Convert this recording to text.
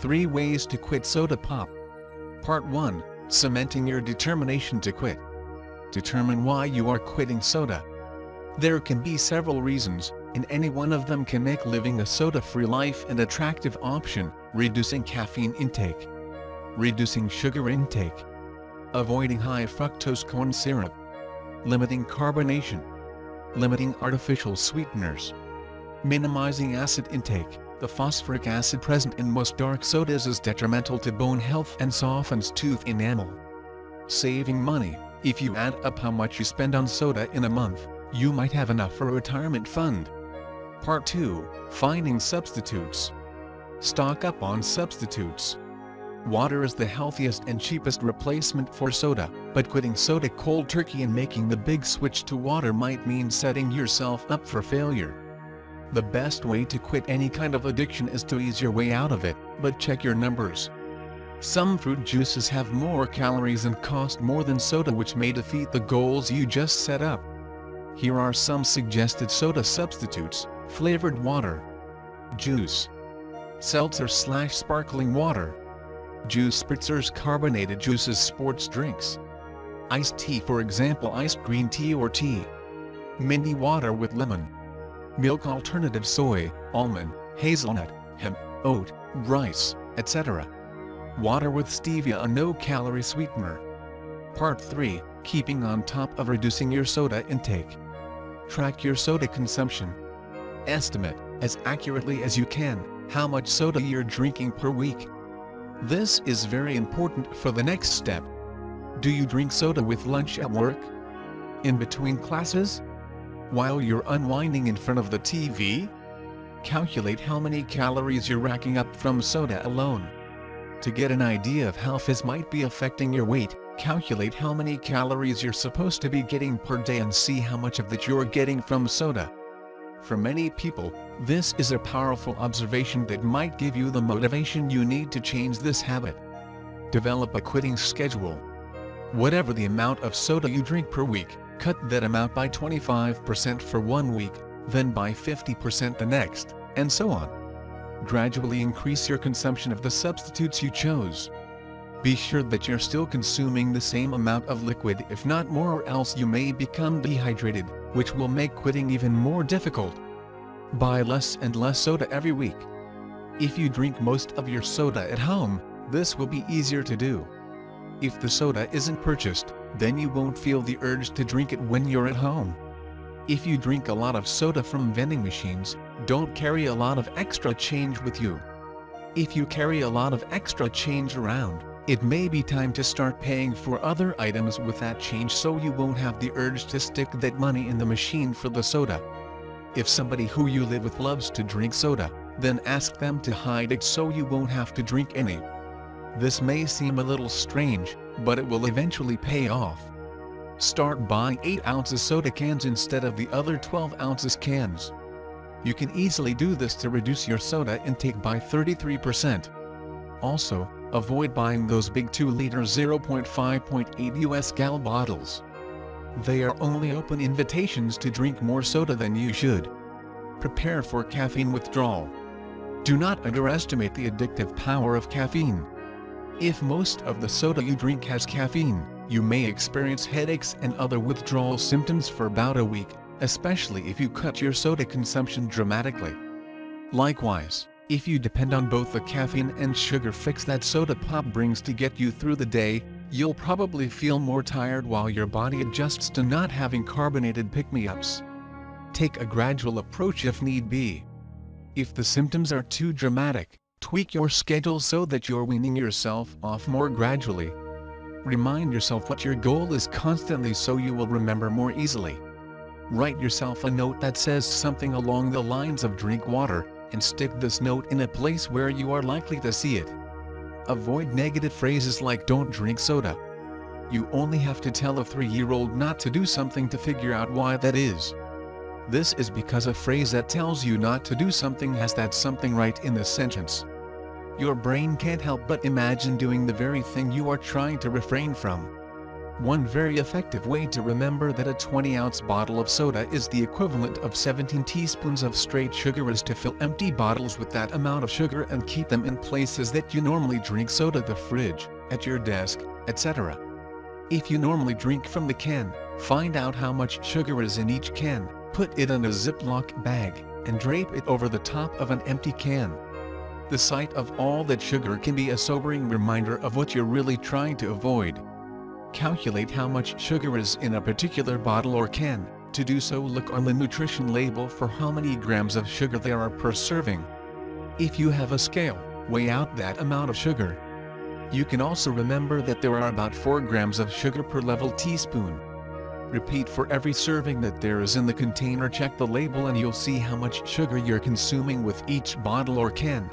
3 ways to quit soda pop. Part 1. Cementing your determination to quit. Determine why you are quitting soda. There can be several reasons, and any one of them can make living a soda-free life an attractive option. Reducing caffeine intake. Reducing sugar intake. Avoiding high fructose corn syrup. Limiting carbonation. Limiting artificial sweeteners. Minimizing acid intake. The phosphoric acid present in most dark sodas is detrimental to bone health and softens tooth enamel. Saving money. If you add up how much you spend on soda in a month, you might have enough for a retirement fund. Part 2. Finding substitutes. Stock up on substitutes. Water is the healthiest and cheapest replacement for soda, but quitting soda cold turkey and making the big switch to water might mean setting yourself up for failure. The best way to quit any kind of addiction is to ease your way out of it, but check your numbers. Some fruit juices have more calories and cost more than soda, which may defeat the goals you just set up. Here are some suggested soda substitutes: flavored water, juice, seltzer/sparkling water, juice spritzers, carbonated juices, sports drinks, iced tea, for example iced green tea or tea, mini water with lemon, milk alternative, soy, almond, hazelnut, hemp, oat, rice, etc. Water with stevia, a no-calorie sweetener. Part 3. Keeping on top of reducing your soda intake. Track your soda consumption. Estimate, as accurately as you can, how much soda you're drinking per week. This is very important for the next step. Do you drink soda with lunch at work? In between classes? While you're unwinding in front of the TV? Calculate how many calories you're racking up from soda alone. To get an idea of how fizz might be affecting your weight, calculate how many calories you're supposed to be getting per day and see how much of that you're getting from soda. For many people, this is a powerful observation that might give you the motivation you need to change this habit. Develop a quitting schedule. Whatever the amount of soda you drink per week, cut that amount by 25% for 1 week, then by 50% the next, and so on. Gradually increase your consumption of the substitutes you chose. Be sure that you're still consuming the same amount of liquid, if not more, or else you may become dehydrated, which will make quitting even more difficult. Buy less and less soda every week. If you drink most of your soda at home, this will be easier to do. If the soda isn't purchased, then you won't feel the urge to drink it when you're at home. If you drink a lot of soda from vending machines, don't carry a lot of extra change with you. If you carry a lot of extra change around, it may be time to start paying for other items with that change, so you won't have the urge to stick that money in the machine for the soda. If somebody who you live with loves to drink soda, then ask them to hide it so you won't have to drink any. This may seem a little strange, but it will eventually pay off. Start buying 8 ounces soda cans instead of the other 12 ounces cans. You can easily do this to reduce your soda intake by 33%. Also, avoid buying those big 2-liter 0.5.8 US gal bottles. They are only open invitations to drink more soda than you should. Prepare for caffeine withdrawal. Do not underestimate the addictive power of caffeine. If most of the soda you drink has caffeine, you may experience headaches and other withdrawal symptoms for about a week, especially if you cut your soda consumption dramatically. Likewise, if you depend on both the caffeine and sugar fix that soda pop brings to get you through the day, you'll probably feel more tired while your body adjusts to not having carbonated pick-me-ups. Take a gradual approach if need be. If the symptoms are too dramatic, tweak your schedule so that you're weaning yourself off more gradually. Remind yourself what your goal is constantly so you will remember more easily. Write yourself a note that says something along the lines of "drink water," and stick this note in a place where you are likely to see it. Avoid negative phrases like "don't drink soda." You only have to tell a 3-year-old not to do something to figure out why that is. This is because a phrase that tells you not to do something has that something right in the sentence. Your brain can't help but imagine doing the very thing you are trying to refrain from. One very effective way to remember that a 20-ounce bottle of soda is the equivalent of 17 teaspoons of straight sugar is to fill empty bottles with that amount of sugar and keep them in places that you normally drink soda: the fridge, at your desk, etc. If you normally drink from the can, find out how much sugar is in each can, put it in a Ziploc bag, and drape it over the top of an empty can. The sight of all that sugar can be a sobering reminder of what you're really trying to avoid. Calculate how much sugar is in a particular bottle or can. To do so, look on the nutrition label for how many grams of sugar there are per serving. If you have a scale, weigh out that amount of sugar. You can also remember that there are about 4 grams of sugar per level teaspoon. Repeat for every serving that there is in the container. Check the label and you'll see how much sugar you're consuming with each bottle or can.